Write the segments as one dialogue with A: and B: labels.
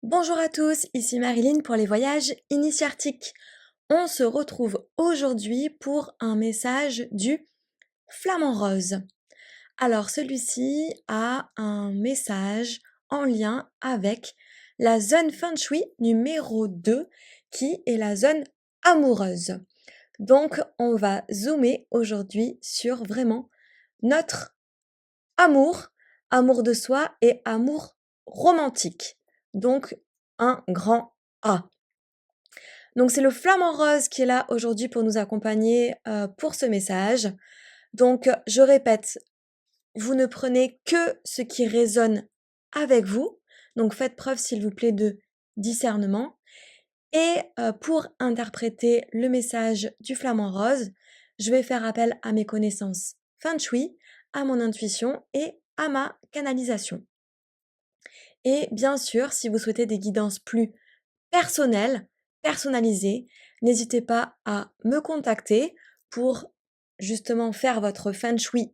A: Bonjour à tous, ici Marilyn pour les voyages initiatiques. On se retrouve aujourd'hui pour un message du Flamant Rose. Alors celui-ci a un message en lien avec la zone Feng Shui numéro 2 qui est la zone amoureuse. Donc on va zoomer aujourd'hui sur vraiment notre amour, amour de soi et amour romantique. Donc un grand A. Donc c'est le flamant rose qui est là aujourd'hui pour nous accompagner pour ce message. Donc je répète, vous ne prenez que ce qui résonne avec vous. Donc faites preuve s'il vous plaît de discernement. Et pour interpréter le message du flamant rose, je vais faire appel à mes connaissances Feng Shui, à mon intuition et à ma canalisation. Et bien sûr, si vous souhaitez des guidances plus personnelles, personnalisées, n'hésitez pas à me contacter pour justement faire votre Feng Shui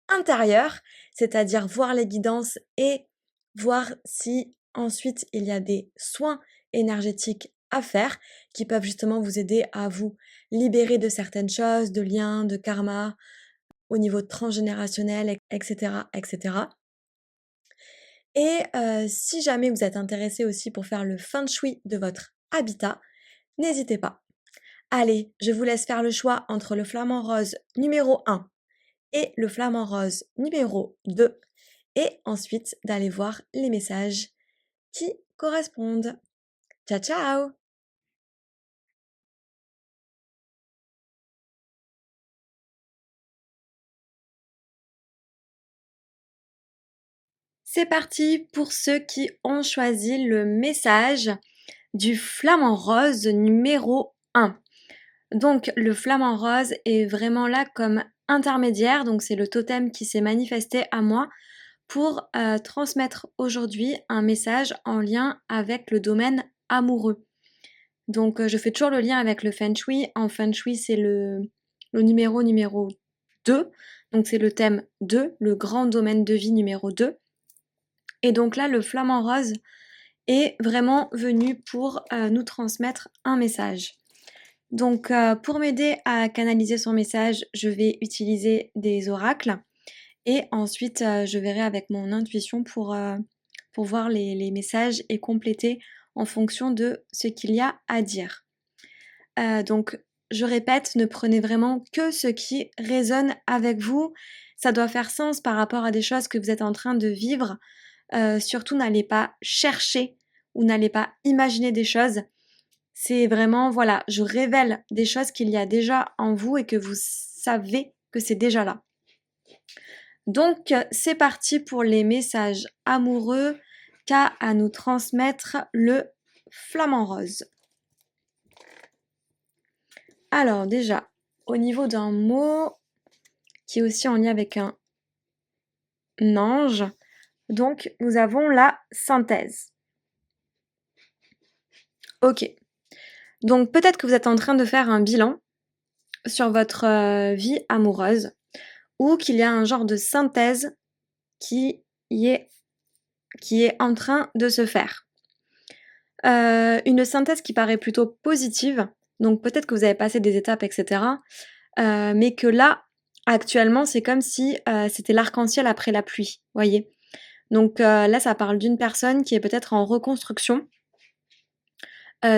A: intérieur, c'est-à-dire voir les guidances et voir si ensuite il y a des soins énergétiques à faire qui peuvent justement vous aider à vous libérer de certaines choses, de liens, de karma, au niveau transgénérationnel, etc., etc. Et si jamais vous êtes intéressé aussi pour faire le Feng Shui de votre habitat, n'hésitez pas. Allez, je vous laisse faire le choix entre le flamant rose numéro 1 et le flamant rose numéro 2 et ensuite d'aller voir les messages qui correspondent. Ciao ciao! C'est parti pour ceux qui ont choisi le message du flamant rose numéro 1. Donc le flamant rose est vraiment là comme intermédiaire, donc c'est le totem qui s'est manifesté à moi pour transmettre aujourd'hui un message en lien avec le domaine amoureux. Donc je fais toujours le lien avec le Feng Shui. En Feng Shui, c'est le numéro 2, donc c'est le thème 2, le grand domaine de vie numéro 2. Et donc là, le flamant rose est vraiment venu pour nous transmettre un message. Donc pour m'aider à canaliser son message, je vais utiliser des oracles et ensuite je verrai avec mon intuition pour voir les messages et compléter en fonction de ce qu'il y a à dire. Donc je répète, ne prenez vraiment que ce qui résonne avec vous. Ça doit faire sens par rapport à des choses que vous êtes en train de vivre. Surtout n'allez pas chercher ou n'allez pas imaginer des choses. C'est vraiment, voilà, je révèle des choses qu'il y a déjà en vous et que vous savez que c'est déjà là. Donc, c'est parti pour les messages amoureux qu'a à nous transmettre le flamant rose. Alors, déjà, au niveau d'un mot qui est aussi en lien avec un ange, donc nous avons la synthèse. Ok. Donc, peut-être que vous êtes en train de faire un bilan sur votre vie amoureuse ou qu'il y a un genre de synthèse qui est en train de se faire. Une synthèse qui paraît plutôt positive, donc peut-être que vous avez passé des étapes, etc. Mais que là, actuellement, c'est comme si c'était l'arc-en-ciel après la pluie, voyez. Donc là, ça parle d'une personne qui est peut-être en reconstruction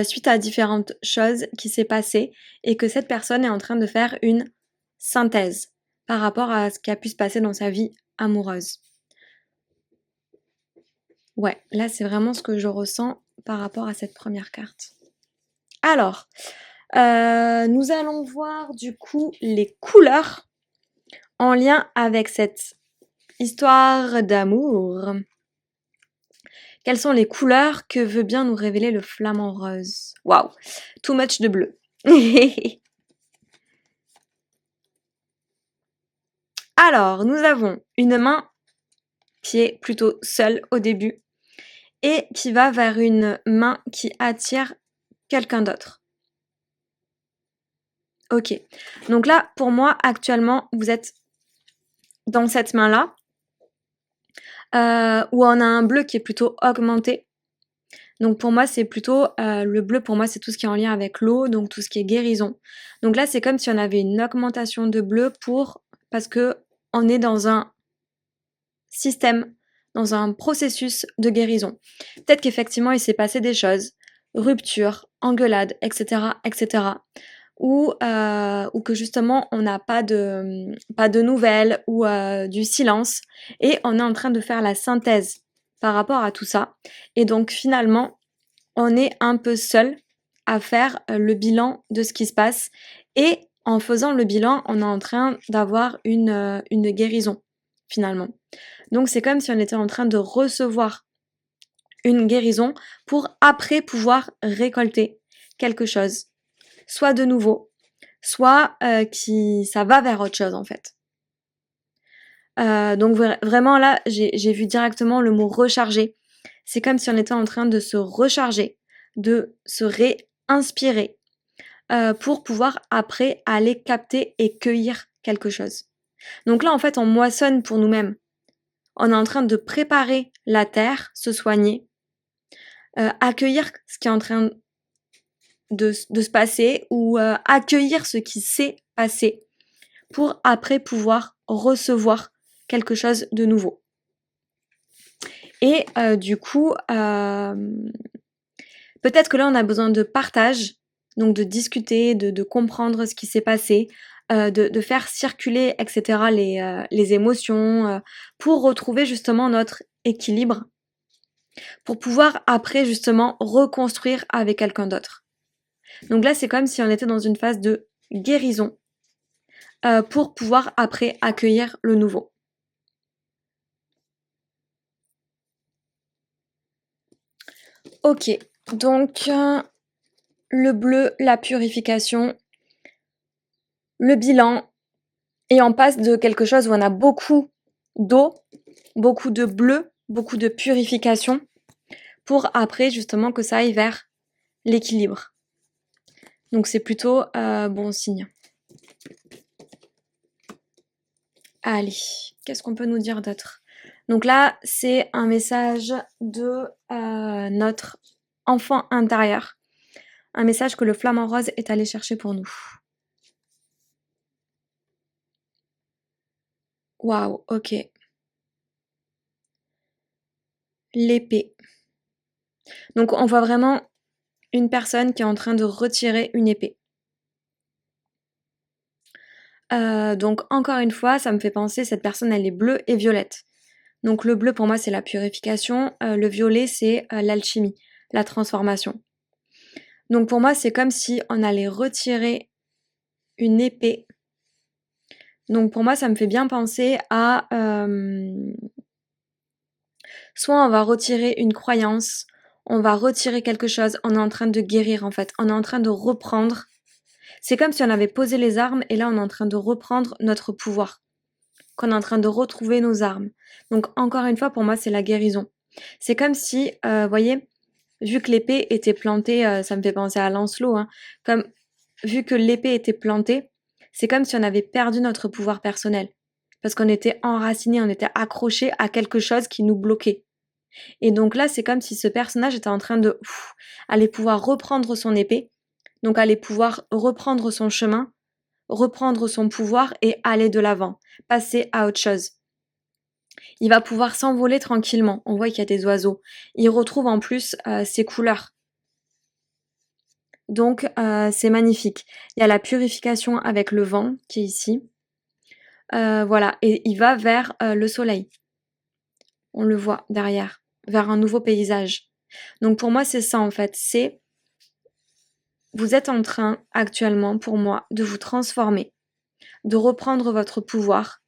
A: suite à différentes choses qui s'est passées et que cette personne est en train de faire une synthèse par rapport à ce qui a pu se passer dans sa vie amoureuse. Ouais, là c'est vraiment ce que je ressens par rapport à cette première carte. Alors, nous allons voir du coup les couleurs en lien avec cette histoire d'amour. Quelles sont les couleurs que veut bien nous révéler le flamant rose? Waouh, too much de bleu. Alors, nous avons une main qui est plutôt seule au début et qui va vers une main qui attire quelqu'un d'autre. Ok, donc là, pour moi, actuellement, vous êtes dans cette main-là, où on a un bleu qui est plutôt augmenté. Donc pour moi, c'est plutôt le bleu, pour moi, c'est tout ce qui est en lien avec l'eau, donc tout ce qui est guérison. Donc là, c'est comme si on avait une augmentation de bleu parce que on est dans un système, dans un processus de guérison. Peut-être qu'effectivement, il s'est passé des choses, rupture, engueulade, etc., etc., ou que justement, on n'a pas de nouvelles ou du silence, et on est en train de faire la synthèse par rapport à tout ça. Et donc finalement, on est un peu seul à faire le bilan de ce qui se passe. Et en faisant le bilan, on est en train d'avoir une guérison, finalement. Donc c'est comme si on était en train de recevoir une guérison pour après pouvoir récolter quelque chose, soit de nouveau, soit ça va vers autre chose en fait. Donc vraiment là, j'ai vu directement le mot recharger. C'est comme si on était en train de se recharger, de se réinspirer pour pouvoir après aller capter et cueillir quelque chose. Donc là, en fait, on moissonne pour nous-mêmes. On est en train de préparer la terre, se soigner, accueillir ce qui est en train de se passer ou accueillir ce qui s'est passé pour après pouvoir recevoir quelque chose de nouveau. Et du coup, peut-être que là, on a besoin de partage, donc de discuter, de comprendre ce qui s'est passé, de faire circuler, etc., les émotions, pour retrouver justement notre équilibre, pour pouvoir après justement reconstruire avec quelqu'un d'autre. Donc là, c'est comme si on était dans une phase de guérison pour pouvoir après accueillir le nouveau. Ok, donc le bleu, la purification, le bilan, et on passe de quelque chose où on a beaucoup d'eau, beaucoup de bleu, beaucoup de purification, pour après justement que ça aille vers l'équilibre. Donc c'est plutôt bon signe. Allez, qu'est-ce qu'on peut nous dire d'autre? Donc là, c'est un message de notre enfant intérieur. Un message que le flamant rose est allé chercher pour nous. Waouh, ok. L'épée. Donc on voit vraiment une personne qui est en train de retirer une épée. Donc encore une fois, ça me fait penser, cette personne, elle est bleue et violette. Donc le bleu pour moi c'est la purification, le violet c'est l'alchimie, la transformation. Donc pour moi c'est comme si on allait retirer une épée. Donc pour moi ça me fait bien penser à soit on va retirer une croyance, on va retirer quelque chose, on est en train de guérir en fait, on est en train de reprendre. C'est comme si on avait posé les armes et là on est en train de reprendre notre pouvoir, qu'on est en train de retrouver nos armes. Donc encore une fois pour moi c'est la guérison. C'est comme si, voyez, vu que l'épée était plantée, ça me fait penser à Lancelot, hein, comme vu que l'épée était plantée, c'est comme si on avait perdu notre pouvoir personnel. Parce qu'on était enraciné, on était accroché à quelque chose qui nous bloquait. Et donc là, c'est comme si ce personnage était en train de aller pouvoir reprendre son épée, donc aller pouvoir reprendre son chemin, reprendre son pouvoir et aller de l'avant, passer à autre chose. Il va pouvoir s'envoler tranquillement. On voit qu'il y a des oiseaux. Il retrouve en plus ses couleurs. Donc c'est magnifique. Il y a la purification avec le vent qui est ici. Voilà, et il va vers le soleil. On le voit derrière, vers un nouveau paysage. Donc pour moi c'est ça en fait, c'est vous êtes en train actuellement pour moi de vous transformer, de reprendre votre pouvoir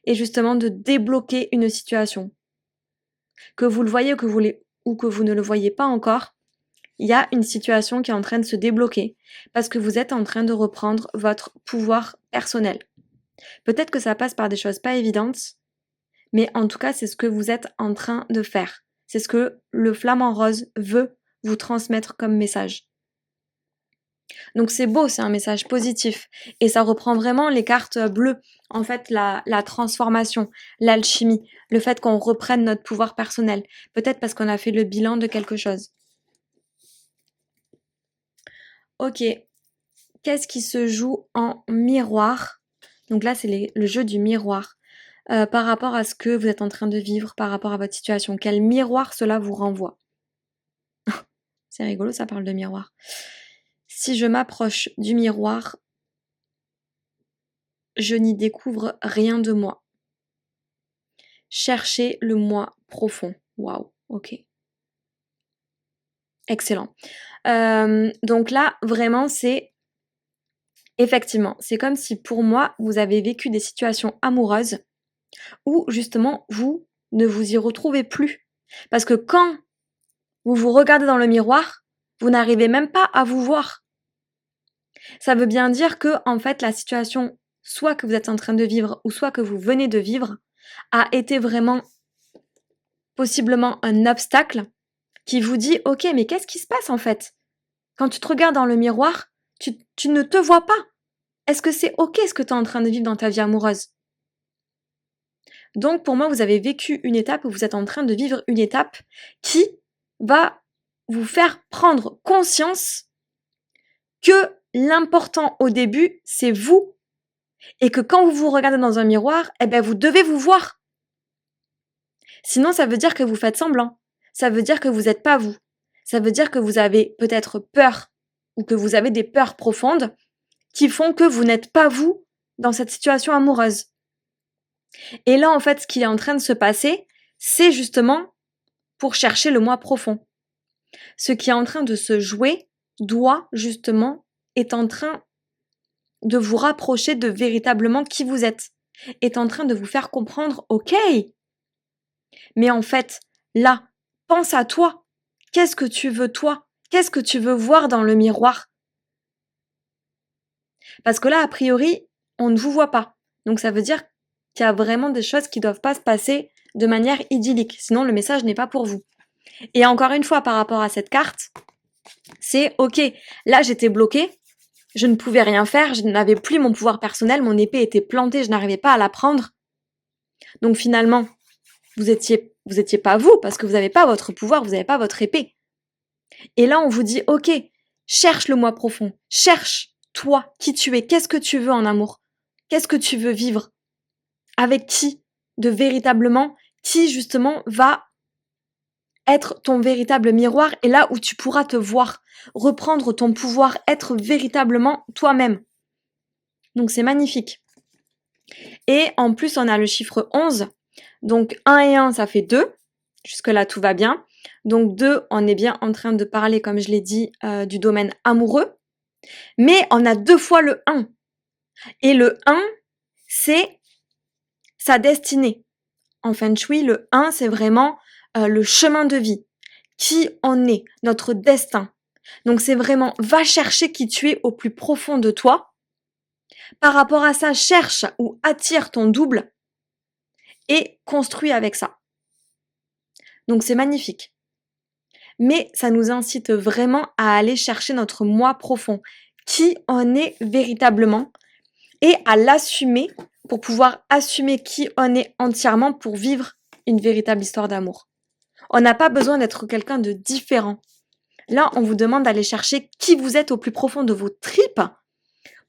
A: et justement de débloquer une situation. Que vous le voyez ou que vous ne le voyez pas encore, il y a une situation qui est en train de se débloquer parce que vous êtes en train de reprendre votre pouvoir personnel. Peut-être que ça passe par des choses pas évidentes, mais en tout cas, c'est ce que vous êtes en train de faire. C'est ce que le flamant rose veut vous transmettre comme message. Donc c'est beau, c'est un message positif. Et ça reprend vraiment les cartes bleues. En fait, la transformation, l'alchimie, le fait qu'on reprenne notre pouvoir personnel. Peut-être parce qu'on a fait le bilan de quelque chose. ok, qu'est-ce qui se joue en miroir? Donc là, c'est le jeu du miroir. Par rapport à ce que vous êtes en train de vivre, par rapport à votre situation. Quel miroir cela vous renvoie? C'est rigolo, ça parle de miroir. Si je m'approche du miroir, je n'y découvre rien de moi. Cherchez le moi profond. Waouh, ok. Excellent. Donc là, vraiment, effectivement, c'est comme si pour moi, vous avez vécu des situations amoureuses où justement, vous ne vous y retrouvez plus. Parce que quand vous vous regardez dans le miroir, vous n'arrivez même pas à vous voir. Ça veut bien dire que, en fait, la situation, soit que vous êtes en train de vivre, ou soit que vous venez de vivre, a été vraiment possiblement un obstacle qui vous dit, ok, mais qu'est-ce qui se passe en fait? Quand tu te regardes dans le miroir, tu ne te vois pas. Est-ce que c'est ok ce que tu es en train de vivre dans ta vie amoureuse? Donc pour moi, vous avez vécu une étape, ou vous êtes en train de vivre une étape qui va vous faire prendre conscience que l'important au début, c'est vous. Et que quand vous vous regardez dans un miroir, eh ben vous devez vous voir. Sinon, ça veut dire que vous faites semblant. Ça veut dire que vous n'êtes pas vous. Ça veut dire que vous avez peut-être peur, ou que vous avez des peurs profondes qui font que vous n'êtes pas vous dans cette situation amoureuse. Et là, en fait, ce qui est en train de se passer, c'est justement pour chercher le moi profond. Ce qui est en train de se jouer est en train de vous rapprocher de véritablement qui vous êtes, est en train de vous faire comprendre, ok, mais en fait, là, pense à toi. Qu'est-ce que tu veux toi? Qu'est-ce que tu veux voir dans le miroir? Parce que là, a priori, on ne vous voit pas. Donc ça veut dire qu'il y a vraiment des choses qui doivent pas se passer de manière idyllique. Sinon, le message n'est pas pour vous. Et encore une fois, par rapport à cette carte, c'est ok, là j'étais bloquée, je ne pouvais rien faire, je n'avais plus mon pouvoir personnel, mon épée était plantée, je n'arrivais pas à la prendre. Donc finalement, vous étiez pas vous, parce que vous n'avez pas votre pouvoir, vous n'avez pas votre épée. Et là, on vous dit, ok, cherche le moi profond, cherche toi, qui tu es, qu'est-ce que tu veux en amour, qu'est-ce que tu veux vivre, avec qui, de véritablement, qui justement va être ton véritable miroir, et là où tu pourras te voir, reprendre ton pouvoir, être véritablement toi-même. Donc c'est magnifique. Et en plus, on a le chiffre 11. Donc 1 et 1, ça fait 2. Jusque-là, tout va bien. Donc 2, on est bien en train de parler, comme je l'ai dit, du domaine amoureux. Mais on a 2 fois le 1. Et le 1, c'est sa destinée. En Feng Shui, le 1, c'est vraiment le chemin de vie. Qui on est, notre destin. Donc c'est vraiment, va chercher qui tu es au plus profond de toi. Par rapport à ça, cherche ou attire ton double et construis avec ça. Donc c'est magnifique. Mais ça nous incite vraiment à aller chercher notre moi profond, qui on est véritablement, et à l'assumer pour pouvoir assumer qui on est entièrement pour vivre une véritable histoire d'amour. On n'a pas besoin d'être quelqu'un de différent. Là, on vous demande d'aller chercher qui vous êtes au plus profond de vos tripes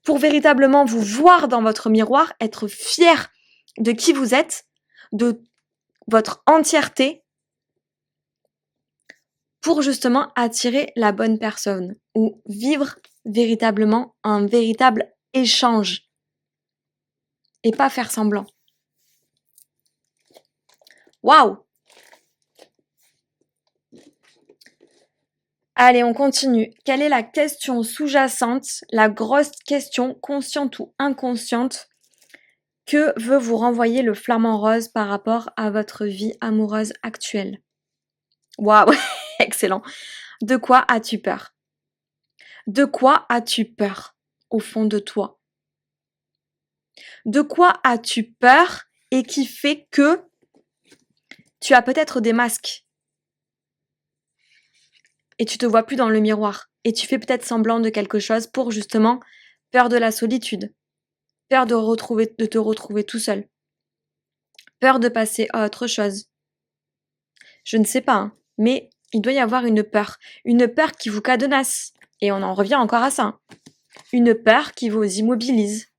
A: pour véritablement vous voir dans votre miroir, être fier de qui vous êtes, de votre entièreté, pour justement attirer la bonne personne ou vivre véritablement un véritable échange et pas faire semblant. Waouh! Allez, on continue. Quelle est la question sous-jacente, la grosse question, consciente ou inconsciente, que veut vous renvoyer le flamant rose par rapport à votre vie amoureuse actuelle? Waouh! Excellent. De quoi as-tu peur? De quoi as-tu peur au fond de toi? De quoi as-tu peur et qui fait que tu as peut-être des masques et tu te vois plus dans le miroir et tu fais peut-être semblant de quelque chose pour justement peur de la solitude, peur de te retrouver tout seul, peur de passer à autre chose. Je ne sais pas, hein, mais il doit y avoir une peur qui vous cadenasse Et on en revient encore à ça, hein. Une peur qui vous immobilise,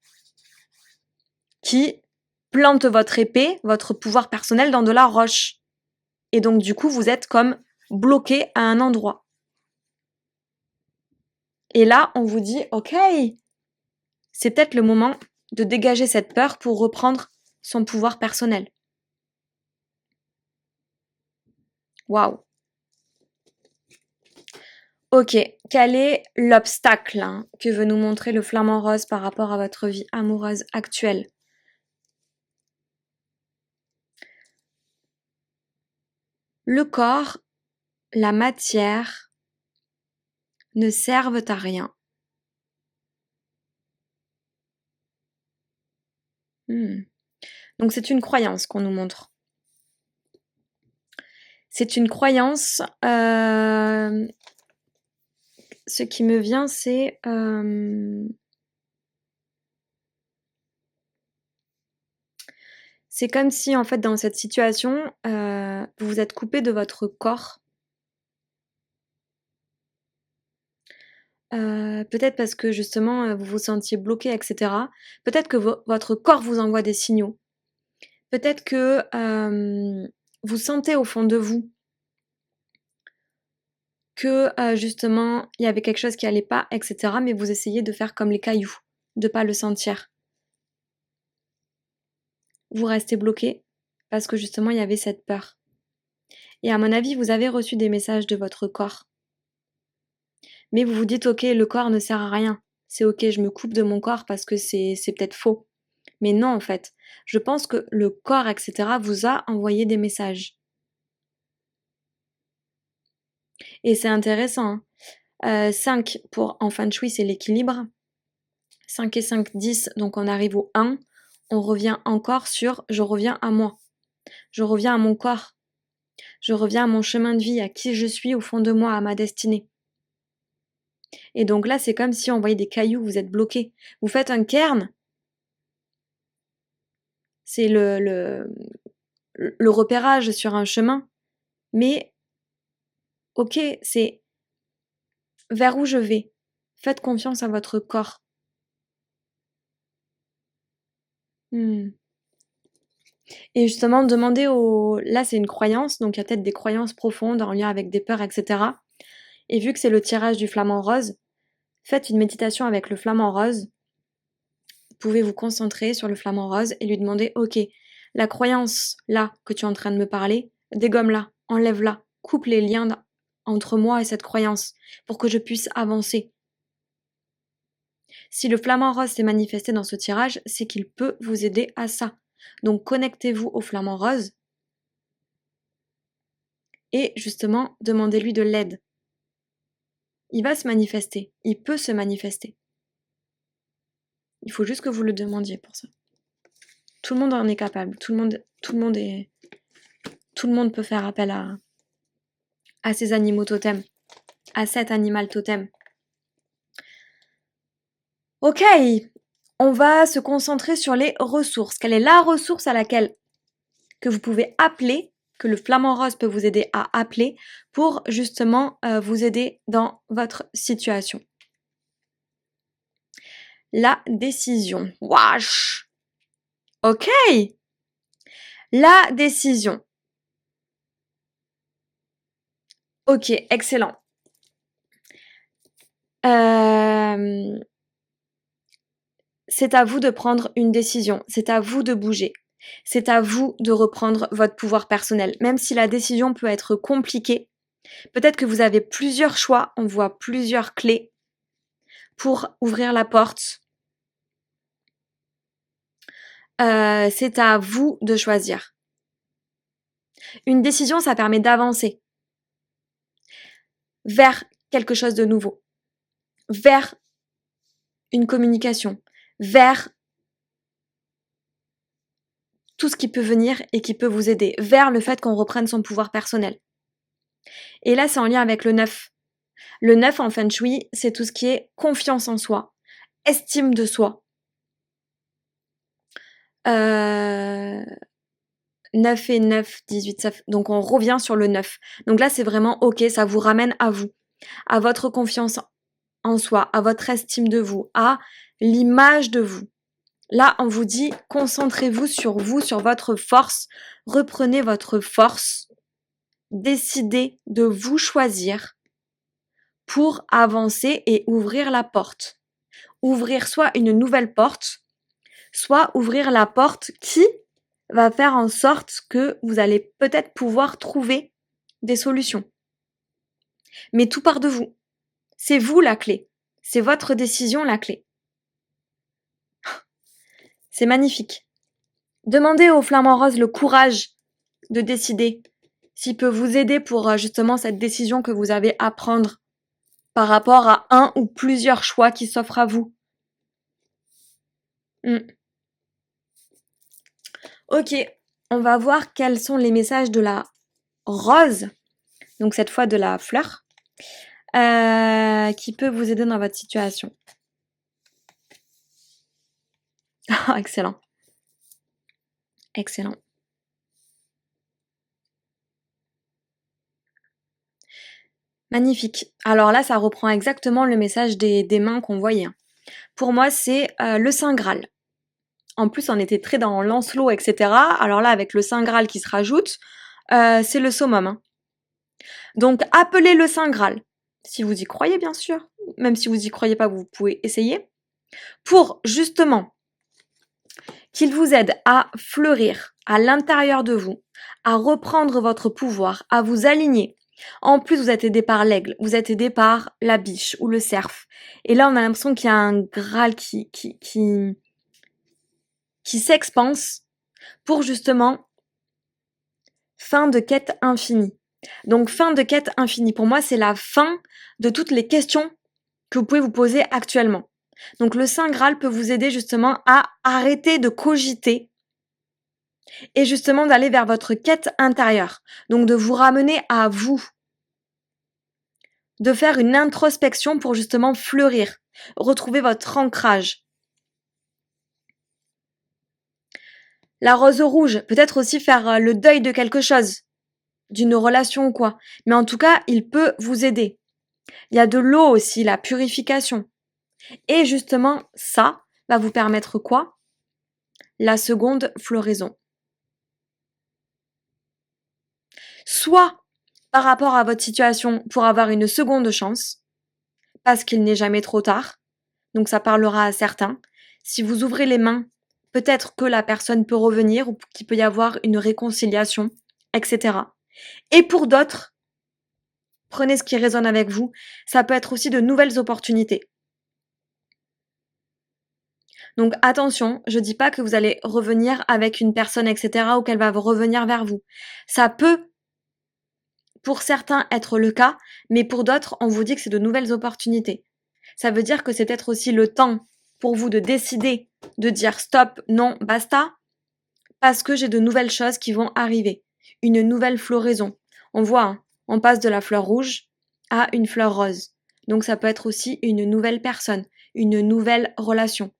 A: qui plante votre épée, votre pouvoir personnel dans de la roche. Et donc du coup, vous êtes comme bloqué à un endroit. Et là, on vous dit, ok, c'est peut-être le moment de dégager cette peur pour reprendre son pouvoir personnel. Waouh. Ok, quel est l'obstacle que veut nous montrer le flamant rose par rapport à votre vie amoureuse actuelle? Le corps, la matière ne servent à rien. Donc c'est une croyance qu'on nous montre. C'est une croyance. Ce qui me vient, c'est comme si en fait dans cette situation, vous vous êtes coupé de votre corps. Peut-être parce que justement vous vous sentiez bloqué, etc. Peut-être que votre corps vous envoie des signaux. Peut-être que vous sentez au fond de vous que justement il y avait quelque chose qui allait pas, etc. Mais vous essayez de faire comme les cailloux, de pas le sentir. Vous restez bloqué parce que justement il y avait cette peur. Et à mon avis, vous avez reçu des messages de votre corps. Mais vous vous dites, ok, le corps ne sert à rien. C'est ok, je me coupe de mon corps parce que c'est peut-être faux. Mais non, en fait. Je pense que le corps, etc., vous a envoyé des messages. Et c'est intéressant. 5 pour en feng shui, c'est l'équilibre. 5 et 5, 10, donc on arrive au 1. On revient encore sur je reviens à moi. Je reviens à mon corps. Je reviens à mon chemin de vie, à qui je suis au fond de moi, à ma destinée. Et donc là, c'est comme si on voyait des cailloux, vous êtes bloqué. Vous faites un cairn. C'est le repérage sur un chemin. Mais, ok, c'est vers où je vais. Faites confiance à votre corps. Et justement, demandez au... Là, c'est une croyance, donc il y a peut-être des croyances profondes en lien avec des peurs, etc. Et vu que c'est le tirage du flamant rose, faites une méditation avec le flamant rose. Vous pouvez vous concentrer sur le flamant rose et lui demander, ok, la croyance là que tu es en train de me parler, dégomme-la, enlève-la, coupe les liens entre moi et cette croyance pour que je puisse avancer. Si le flamant rose s'est manifesté dans ce tirage, c'est qu'il peut vous aider à ça. Donc connectez-vous au flamant rose et justement demandez-lui de l'aide. Il va se manifester, il peut se manifester. Il faut juste que vous le demandiez pour ça. Tout le monde en est capable, tout le monde peut faire appel à ces animaux totems, à cet animal totem. Ok, on va se concentrer sur les ressources. Quelle est la ressource à laquelle que vous pouvez appeler, que le flamant rose peut vous aider à appeler pour justement vous aider dans votre situation? La décision. Wesh. Ok. La décision. Ok, excellent. C'est à vous de prendre une décision. C'est à vous de bouger. C'est à vous de reprendre votre pouvoir personnel. Même si la décision peut être compliquée, peut-être que vous avez plusieurs choix, on voit plusieurs clés pour ouvrir la porte. C'est à vous de choisir. Une décision, ça permet d'avancer vers quelque chose de nouveau, vers une communication, vers tout ce qui peut venir et qui peut vous aider, vers le fait qu'on reprenne son pouvoir personnel. Et là, c'est en lien avec le 9. Le 9 en feng shui, c'est tout ce qui est confiance en soi, estime de soi. 9 et 9, 18, ça donc on revient sur le 9. Donc là, c'est vraiment ok, ça vous ramène à vous, à votre confiance en soi, à votre estime de vous, à l'image de vous. Là, on vous dit, concentrez-vous, sur votre force, reprenez votre force, décidez de vous choisir pour avancer et ouvrir la porte. Ouvrir soit une nouvelle porte, soit ouvrir la porte qui va faire en sorte que vous allez peut-être pouvoir trouver des solutions. Mais tout part de vous. C'est vous la clé. C'est votre décision la clé. C'est magnifique. Demandez au flamant rose le courage de décider s'il peut vous aider pour justement cette décision que vous avez à prendre par rapport à un ou plusieurs choix qui s'offrent à vous. Ok, on va voir quels sont les messages de la rose, donc cette fois de la fleur, qui peut vous aider dans votre situation. Ah, excellent. Excellent. Magnifique. Alors là, ça reprend exactement le message des mains qu'on voyait. Pour moi, c'est le Saint Graal. En plus, on était très dans Lancelot, etc. Alors là, avec le Saint Graal qui se rajoute, c'est le summum. Donc, appelez le Saint Graal. Si vous y croyez, bien sûr. Même si vous y croyez pas, vous pouvez essayer. Pour, justement, qu'il vous aide à fleurir à l'intérieur de vous, à reprendre votre pouvoir, à vous aligner. En plus, vous êtes aidé par l'aigle, vous êtes aidé par la biche ou le cerf. Et là, on a l'impression qu'il y a un Graal qui s'expanse pour justement fin de quête infinie. Donc fin de quête infinie, pour moi, c'est la fin de toutes les questions que vous pouvez vous poser actuellement. Donc le Saint Graal peut vous aider justement à arrêter de cogiter et justement d'aller vers votre quête intérieure. Donc de vous ramener à vous. De faire une introspection pour justement fleurir, retrouver votre ancrage. La rose rouge, peut-être aussi faire le deuil de quelque chose, d'une relation ou quoi. Mais en tout cas, il peut vous aider. Il y a de l'eau aussi, la purification. Et justement, ça va vous permettre quoi? La seconde floraison. Soit par rapport à votre situation pour avoir une seconde chance, parce qu'il n'est jamais trop tard, donc ça parlera à certains. Si vous ouvrez les mains, peut-être que la personne peut revenir ou qu'il peut y avoir une réconciliation, etc. Et pour d'autres, prenez ce qui résonne avec vous, ça peut être aussi de nouvelles opportunités. Donc attention, je dis pas que vous allez revenir avec une personne, etc. ou qu'elle va revenir vers vous. Ça peut, pour certains, être le cas, mais pour d'autres, on vous dit que c'est de nouvelles opportunités. Ça veut dire que c'est peut-être aussi le temps pour vous de décider de dire stop, non, basta, parce que j'ai de nouvelles choses qui vont arriver. Une nouvelle floraison. On voit, hein, on passe de la fleur rouge à une fleur rose. Donc ça peut être aussi une nouvelle personne, une nouvelle relation.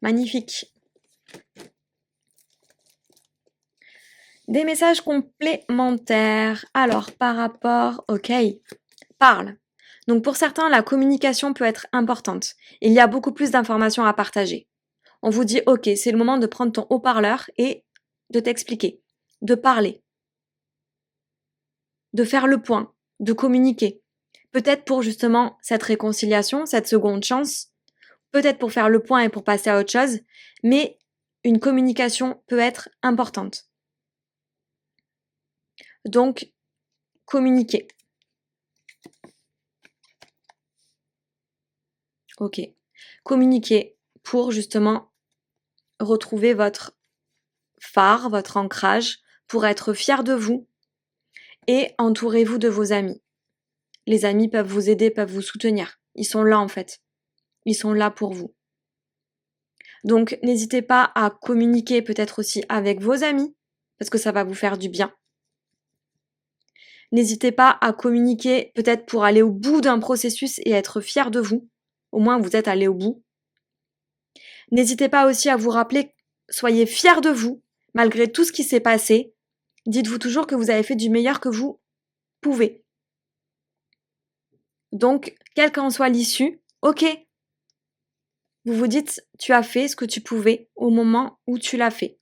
A: Magnifique. Des messages complémentaires. Alors, par rapport, ok, parle. Donc pour certains, la communication peut être importante. Il y a beaucoup plus d'informations à partager. On vous dit, ok, c'est le moment de prendre ton haut-parleur et de t'expliquer, de parler, de faire le point, de communiquer. Peut-être pour justement cette réconciliation, cette seconde chance, peut-être pour faire le point et pour passer à autre chose, mais une communication peut être importante. Donc, communiquer. Ok. Communiquer pour justement retrouver votre phare, votre ancrage, pour être fier de vous et entourez-vous de vos amis. Les amis peuvent vous aider, peuvent vous soutenir. Ils sont là en fait. Ils sont là pour vous. Donc n'hésitez pas à communiquer peut-être aussi avec vos amis parce que ça va vous faire du bien. N'hésitez pas à communiquer peut-être pour aller au bout d'un processus et être fier de vous. Au moins vous êtes allé au bout. N'hésitez pas aussi à vous rappeler, soyez fiers de vous malgré tout ce qui s'est passé. Dites-vous toujours que vous avez fait du meilleur que vous pouvez. Donc, quelle qu'en soit l'issue, ok, vous vous dites, tu as fait ce que tu pouvais au moment où tu l'as fait.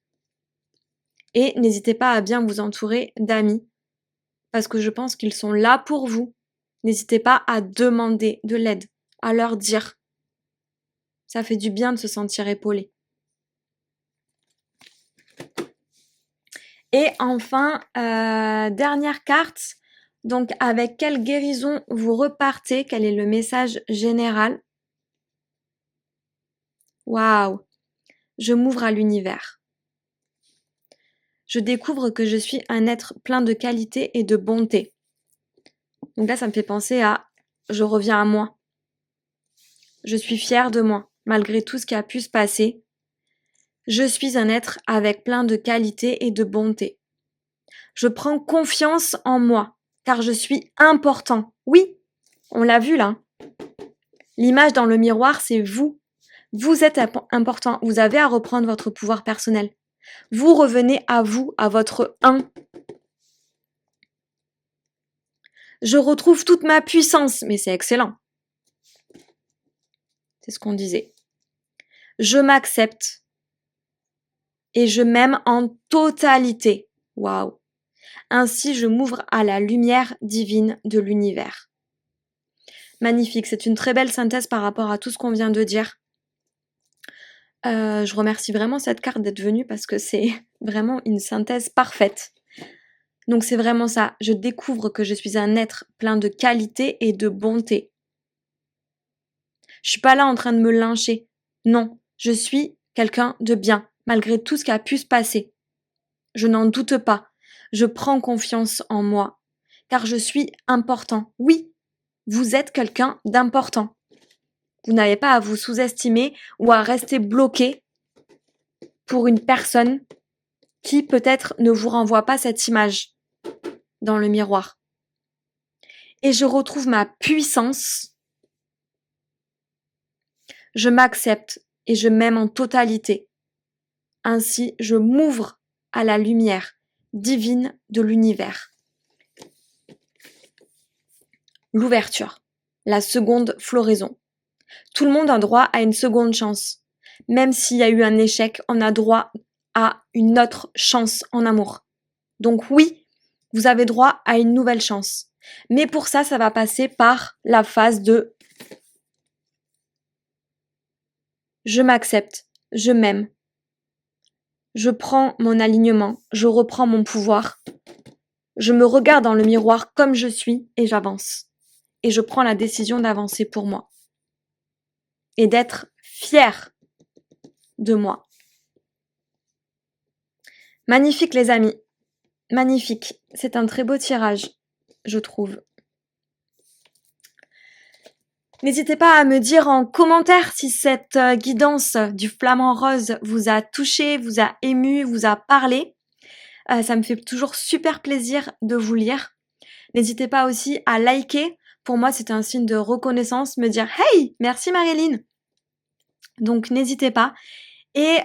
A: Et n'hésitez pas à bien vous entourer d'amis, parce que je pense qu'ils sont là pour vous. N'hésitez pas à demander de l'aide, à leur dire. Ça fait du bien de se sentir épaulé. Et enfin, dernière carte, donc avec quelle guérison vous repartez? Quel est le message général? Waouh! Je m'ouvre à l'univers. Je découvre que je suis un être plein de qualité et de bonté. Donc là, ça me fait penser à je reviens à moi. Je suis fière de moi, malgré tout ce qui a pu se passer. Je suis un être avec plein de qualité et de bonté. Je prends confiance en moi, car je suis important. Oui, on l'a vu là. L'image dans le miroir, c'est vous. Vous êtes important. Vous avez à reprendre votre pouvoir personnel. Vous revenez à vous, à votre 1. Je retrouve toute ma puissance, mais c'est excellent. C'est ce qu'on disait. Je m'accepte et je m'aime en totalité. Waouh. Ainsi, je m'ouvre à la lumière divine de l'univers. Magnifique, c'est une très belle synthèse par rapport à tout ce qu'on vient de dire. Je remercie vraiment cette carte d'être venue parce que c'est vraiment une synthèse parfaite. Donc c'est vraiment ça, je découvre que je suis un être plein de qualité et de bonté. Je suis pas là en train de me lyncher. Non, je suis quelqu'un de bien, malgré tout ce qui a pu se passer. Je n'en doute pas. Je prends confiance en moi, car je suis important. Oui, vous êtes quelqu'un d'important. Vous n'avez pas à vous sous-estimer ou à rester bloqué pour une personne qui peut-être ne vous renvoie pas cette image dans le miroir. Et je retrouve ma puissance. Je m'accepte et je m'aime en totalité. Ainsi, je m'ouvre à la lumière divine de l'univers. L'ouverture, la seconde floraison. Tout le monde a droit à une seconde chance. Même s'il y a eu un échec, on a droit à une autre chance en amour. Donc oui, vous avez droit à une nouvelle chance. Mais pour ça, ça va passer par la phase de je m'accepte, je m'aime, je prends mon alignement, je reprends mon pouvoir, je me regarde dans le miroir comme je suis et j'avance. Et je prends la décision d'avancer pour moi. Et d'être fière de moi. Magnifique les amis, magnifique. C'est un très beau tirage, je trouve. N'hésitez pas à me dire en commentaire si cette guidance du flamant rose vous a touché, vous a ému, vous a parlé. Ça me fait toujours super plaisir de vous lire. N'hésitez pas aussi à liker. Pour moi, c'est un signe de reconnaissance, me dire « Hey, merci Marilyn !» Donc, n'hésitez pas. Et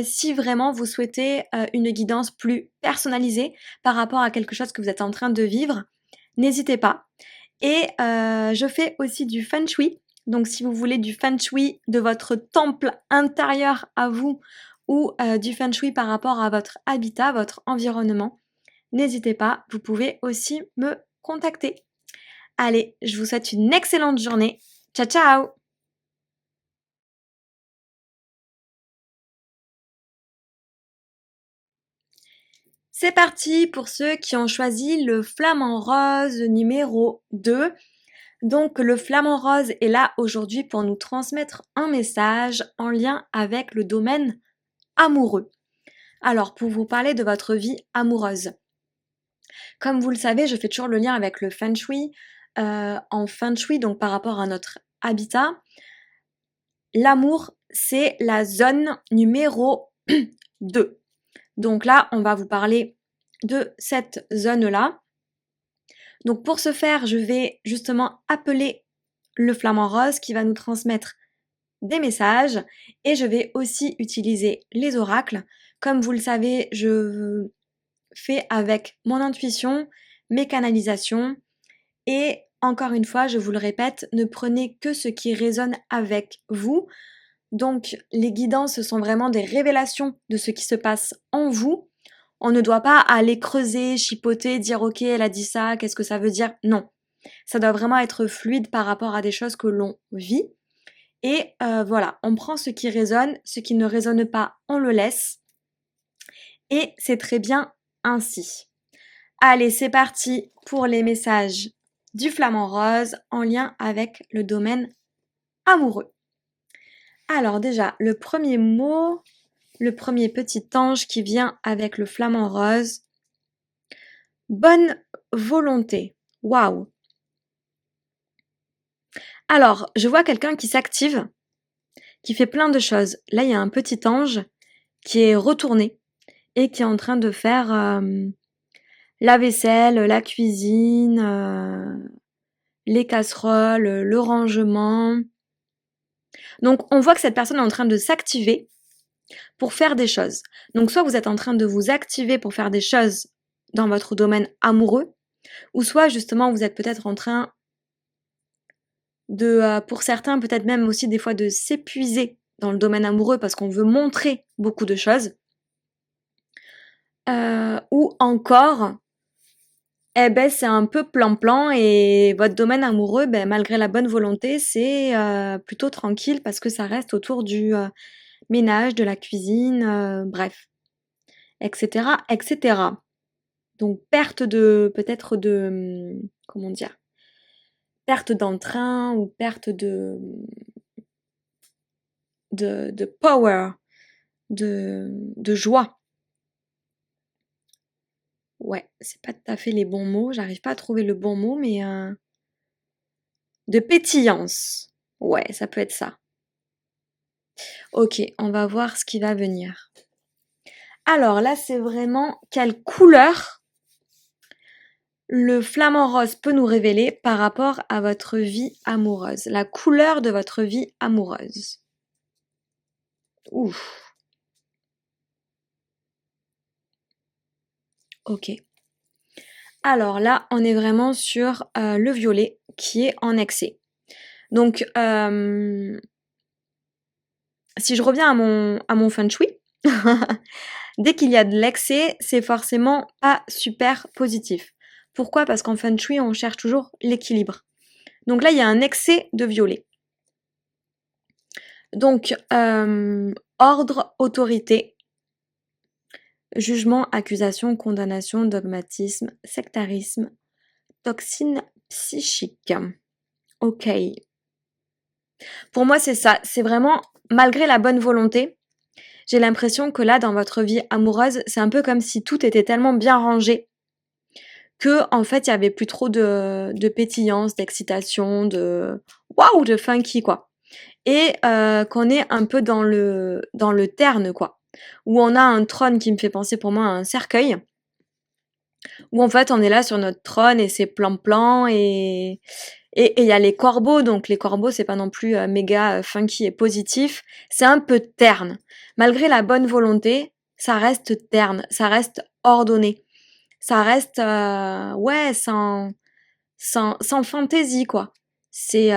A: si vraiment vous souhaitez une guidance plus personnalisée par rapport à quelque chose que vous êtes en train de vivre, n'hésitez pas. Et je fais aussi du feng shui. Donc si vous voulez du feng shui de votre temple intérieur à vous ou du feng shui par rapport à votre habitat, votre environnement, n'hésitez pas, vous pouvez aussi me contacter. Allez, je vous souhaite une excellente journée. Ciao ciao! C'est parti pour ceux qui ont choisi le flamant rose numéro 2. Donc le flamant rose est là aujourd'hui pour nous transmettre un message en lien avec le domaine amoureux. Alors pour vous parler de votre vie amoureuse. Comme vous le savez, je fais toujours le lien avec le feng shui. En feng shui, donc par rapport à notre habitat, l'amour, c'est la zone numéro 2. Donc là, on va vous parler de cette zone-là. Donc pour ce faire, je vais justement appeler le flamant rose qui va nous transmettre des messages et je vais aussi utiliser les oracles. Comme vous le savez, je fais avec mon intuition, mes canalisations et encore une fois, je vous le répète, ne prenez que ce qui résonne avec vous. Donc, les guidances, ce sont vraiment des révélations de ce qui se passe en vous. On ne doit pas aller creuser, chipoter, dire ok, elle a dit ça, qu'est-ce que ça veut dire? Non. Ça doit vraiment être fluide par rapport à des choses que l'on vit. Et voilà, on prend ce qui résonne, ce qui ne résonne pas, on le laisse. Et c'est très bien ainsi. Allez, c'est parti pour les messages du flamant rose en lien avec le domaine amoureux. Alors déjà, le premier mot, le premier petit ange qui vient avec le flamant rose. Bonne volonté. Waouh. Alors, je vois quelqu'un qui s'active, qui fait plein de choses. Là, il y a un petit ange qui est retourné et qui est en train de faire la vaisselle, la cuisine, les casseroles, le rangement. Donc, on voit que cette personne est en train de s'activer pour faire des choses. Donc, soit vous êtes en train de vous activer pour faire des choses dans votre domaine amoureux, ou soit justement vous êtes peut-être en train de, pour certains, peut-être même aussi des fois de s'épuiser dans le domaine amoureux parce qu'on veut montrer beaucoup de choses. Ou encore, eh ben c'est un peu plan-plan et votre domaine amoureux, ben, malgré la bonne volonté, c'est plutôt tranquille parce que ça reste autour du ménage, de la cuisine, bref, etc., etc. Donc perte de, peut-être de, comment dire, perte d'entrain ou perte de power, de joie. Ouais, c'est pas tout à fait les bons mots, j'arrive pas à trouver le bon mot, mais de pétillance. Ouais, ça peut être ça. Ok, on va voir ce qui va venir. Alors là, c'est vraiment quelle couleur le flamant rose peut nous révéler par rapport à votre vie amoureuse. La couleur de votre vie amoureuse. Ouf. Ok. Alors là, on est vraiment sur le violet qui est en excès. Donc, si je reviens à mon feng shui, dès qu'il y a de l'excès, c'est forcément pas super positif. Pourquoi? Parce qu'en feng shui, on cherche toujours l'équilibre. Donc là, il y a un excès de violet. Donc, ordre, autorité, jugement, accusation, condamnation, dogmatisme, sectarisme, toxine psychique. Ok. Pour moi, c'est ça. C'est vraiment, malgré la bonne volonté, j'ai l'impression que là, dans votre vie amoureuse, c'est un peu comme si tout était tellement bien rangé que, en fait, il y avait plus trop de pétillance, d'excitation, de waouh, de funky, quoi. Et qu'on est un peu dans le terne, quoi. Où on a un trône qui me fait penser pour moi à un cercueil, où en fait on est là sur notre trône et c'est plan-plan et il y a les corbeaux, donc les corbeaux c'est pas non plus méga funky et positif, c'est un peu terne. Malgré la bonne volonté, ça reste terne, ça reste ordonné, ça reste ouais sans fantaisie quoi. C'est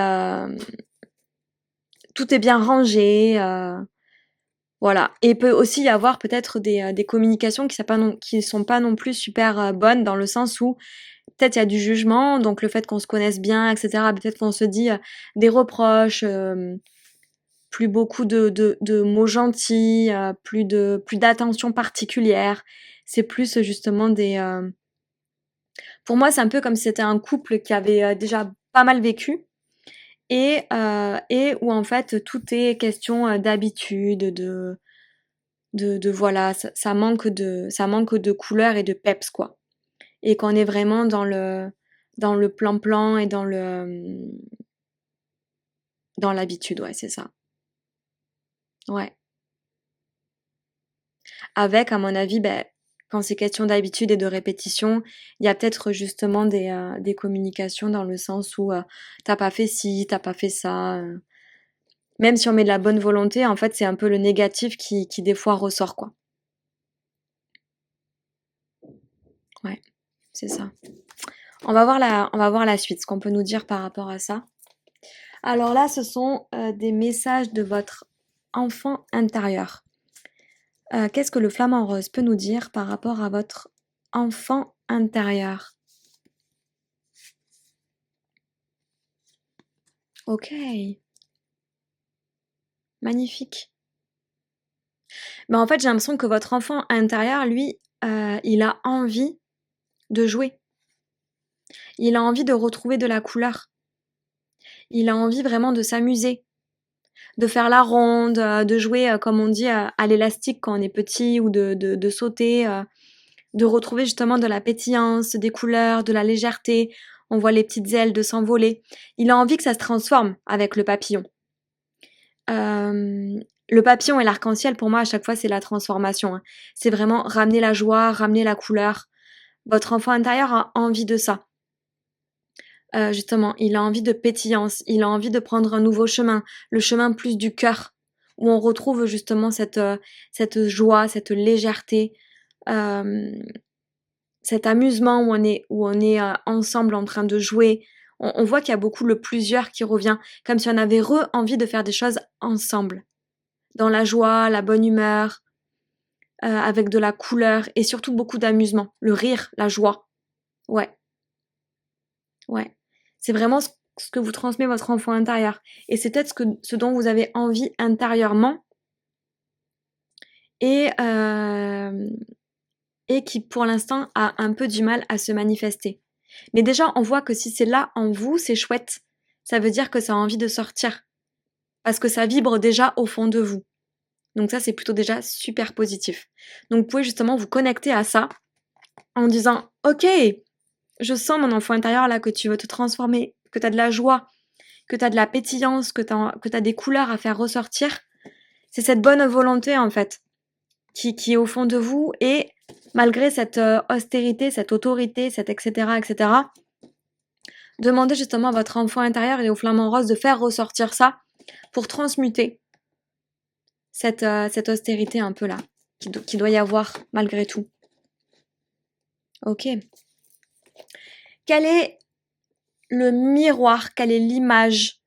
A: tout est bien rangé. Voilà. Et il peut aussi y avoir peut-être des communications qui sont pas non plus super bonnes dans le sens où peut-être il y a du jugement, donc le fait qu'on se connaisse bien, etc. Peut-être qu'on se dit des reproches, plus beaucoup de mots gentils, plus d'attention particulière. C'est plus justement Pour moi, c'est un peu comme si c'était un couple qui avait déjà pas mal vécu et où en fait tout est question d'habitude, de voilà, ça manque de couleur et de peps quoi. Et qu'on est vraiment dans le plan-plan et dans l'habitude, ouais, c'est ça. Ouais. Avec, à mon avis, ben, quand c'est question d'habitude et de répétition, il y a peut-être justement des communications dans le sens où t'as pas fait ci, t'as pas fait ça. Même si on met de la bonne volonté, en fait, c'est un peu le négatif qui des fois ressort, quoi. Ouais, c'est ça. On va voir la suite, ce qu'on peut nous dire par rapport à ça. Alors là, ce sont des messages de votre enfant intérieur. Qu'est-ce que le flamant rose peut nous dire par rapport à votre enfant intérieur? Ok, magnifique. Mais en fait, j'ai l'impression que votre enfant intérieur, lui, il a envie de jouer. Il a envie de retrouver de la couleur. Il a envie vraiment de s'amuser, de faire la ronde, de jouer, comme on dit, à l'élastique quand on est petit ou de sauter, de retrouver justement de la pétillance, des couleurs, de la légèreté. On voit les petites ailes de s'envoler. Il a envie que ça se transforme avec le papillon. Le papillon et l'arc-en-ciel, pour moi, à chaque fois, c'est la transformation, hein. C'est vraiment ramener la joie, ramener la couleur. Votre enfant intérieur a envie de ça. Justement, il a envie de pétillance, il a envie de prendre un nouveau chemin, le chemin plus du cœur, où on retrouve justement cette joie, cette légèreté, cet amusement où on est ensemble en train de jouer. On voit qu'il y a beaucoup le plusieurs qui revient, comme si on avait envie de faire des choses ensemble, dans la joie, la bonne humeur, avec de la couleur et surtout beaucoup d'amusement, le rire, la joie. Ouais, ouais. C'est vraiment ce que vous transmet votre enfant intérieur. Et c'est peut-être ce dont vous avez envie intérieurement et, et qui pour l'instant a un peu du mal à se manifester. Mais déjà, on voit que si c'est là en vous, c'est chouette. Ça veut dire que ça a envie de sortir. Parce que ça vibre déjà au fond de vous. Donc ça, c'est plutôt déjà super positif. Donc vous pouvez justement vous connecter à ça en disant, ok, je sens mon enfant intérieur là que tu veux te transformer, que tu as de la joie, que tu as de la pétillance, que tu as des couleurs à faire ressortir. C'est cette bonne volonté en fait qui est au fond de vous et malgré cette austérité, cette autorité, cette etc., demandez justement à votre enfant intérieur et au flamant rose de faire ressortir ça pour transmuter cette austérité un peu là qui doit y avoir malgré tout. Ok. Quel est le miroir, quelle est l'image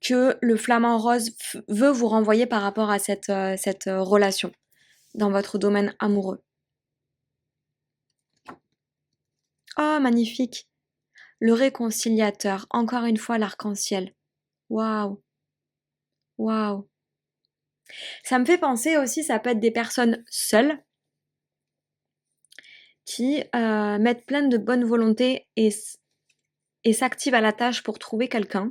A: que le flamant rose veut vous renvoyer par rapport à cette relation dans votre domaine amoureux? Oh, magnifique! Le réconciliateur, encore une fois l'arc-en-ciel. Waouh! Waouh! Ça me fait penser aussi, ça peut être des personnes seules qui mettent plein de bonne volonté et s'activent à la tâche pour trouver quelqu'un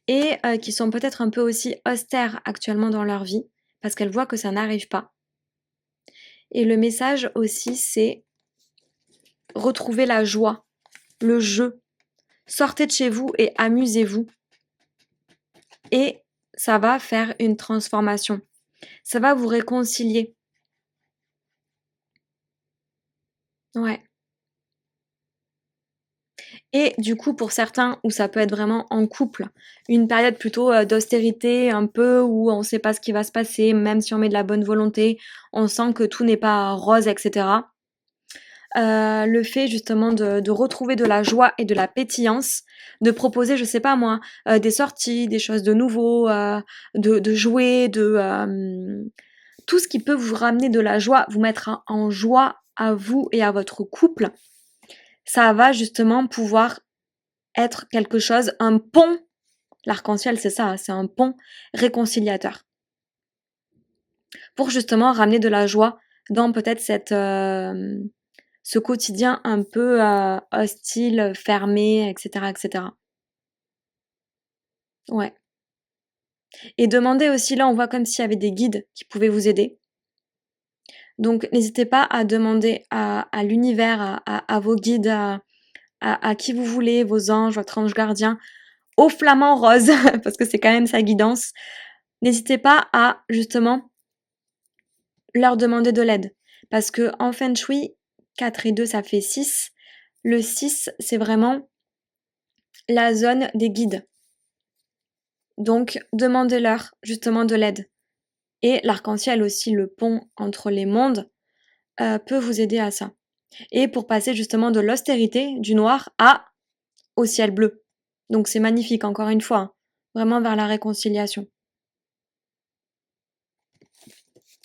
A: et qui sont peut-être un peu aussi austères actuellement dans leur vie parce qu'elles voient que ça n'arrive pas. Et le message aussi, c'est retrouver la joie, le jeu. Sortez de chez vous et amusez-vous. Et ça va faire une transformation. Ça va vous réconcilier. Ouais. Et du coup, pour certains, où ça peut être vraiment en couple, une période plutôt d'austérité, un peu où on ne sait pas ce qui va se passer, même si on met de la bonne volonté, on sent que tout n'est pas rose, etc. Le fait justement de retrouver de la joie et de la pétillance, de proposer, je sais pas moi, des sorties, des choses de nouveau, de jouer, tout ce qui peut vous ramener de la joie, vous mettre en joie à vous et à votre couple, ça va justement pouvoir être quelque chose, un pont. L'arc-en-ciel, c'est ça, c'est un pont réconciliateur. Pour justement ramener de la joie dans peut-être ce quotidien un peu hostile, fermé, etc., etc. Ouais. Et demandez aussi, là, on voit comme s'il y avait des guides qui pouvaient vous aider. Donc, n'hésitez pas à demander à l'univers, à vos guides, à qui vous voulez, vos anges, votre ange gardien, au flamant rose, parce que c'est quand même sa guidance. N'hésitez pas à, justement, leur demander de l'aide. Parce que en Feng Shui, 4 et 2, ça fait 6. Le 6, c'est vraiment la zone des guides. Donc, demandez-leur justement de l'aide. Et l'arc-en-ciel aussi, le pont entre les mondes, peut vous aider à ça. et pour passer justement de l'austérité, du noir, au ciel bleu. Donc c'est magnifique, encore une fois, hein, vraiment vers la réconciliation.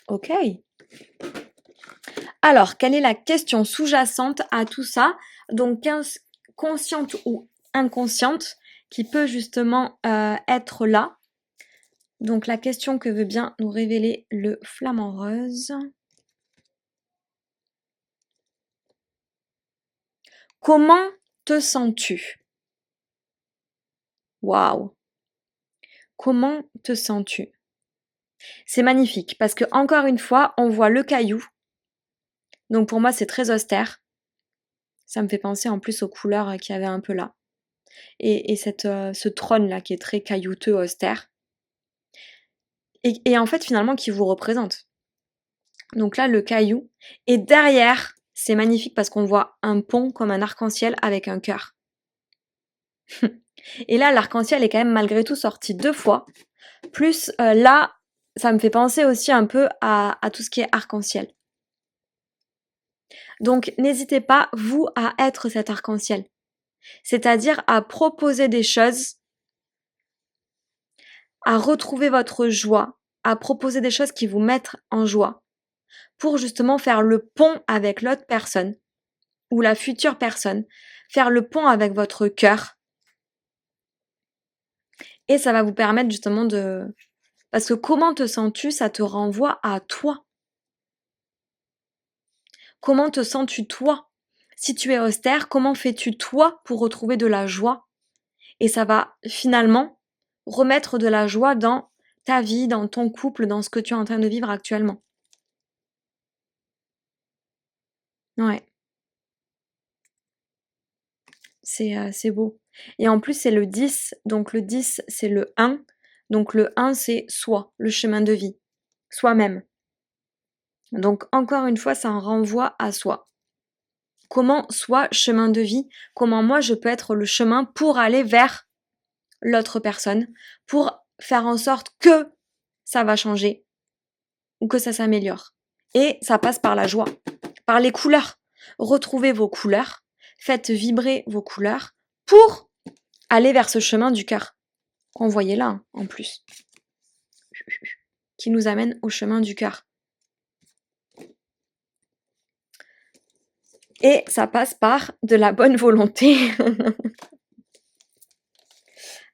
A: Ok. Alors, quelle est la question sous-jacente à tout ça? Donc, consciente ou inconsciente, qui peut justement être là. Donc, la question que veut bien nous révéler le flamant rose. Comment te sens-tu? Waouh! Comment te sens-tu? C'est magnifique parce que, encore une fois, on voit le caillou. Donc, pour moi, c'est très austère. Ça me fait penser en plus aux couleurs qu'il y avait un peu là. Et ce trône-là qui est très caillouteux, austère. Et en fait, finalement, qui vous représente. Donc là, le caillou. Et derrière, c'est magnifique parce qu'on voit un pont comme un arc-en-ciel avec un cœur. Et là, l'arc-en-ciel est quand même malgré tout sorti 2 fois. Plus là, ça me fait penser aussi un peu à tout ce qui est arc-en-ciel. Donc n'hésitez pas, vous, à être cet arc-en-ciel. C'est-à-dire à proposer des choses, à retrouver votre joie, à proposer des choses qui vous mettent en joie, pour justement faire le pont avec l'autre personne ou la future personne, faire le pont avec votre cœur. Et ça va vous permettre justement de... Parce que comment te sens-tu, ça te renvoie à toi. Comment te sens-tu toi? Si tu es austère, comment fais-tu toi pour retrouver de la joie? Et ça va finalement remettre de la joie dans ta vie, dans ton couple, dans ce que tu es en train de vivre actuellement. Ouais, c'est beau. Et en plus, c'est le 10, donc le 10, c'est le 1. Donc le 1, c'est soi, le chemin de vie, soi-même. Donc encore une fois, ça en renvoie à soi. Comment soi, chemin de vie, comment moi je peux être le chemin pour aller vers l'autre personne, pour faire en sorte que ça va changer ou que ça s'améliore. Et ça passe par la joie, par les couleurs. Retrouvez vos couleurs, faites vibrer vos couleurs pour aller vers ce chemin du cœur qu'on voyait là, hein, en plus, qui nous amène au chemin du cœur. Et ça passe par de la bonne volonté.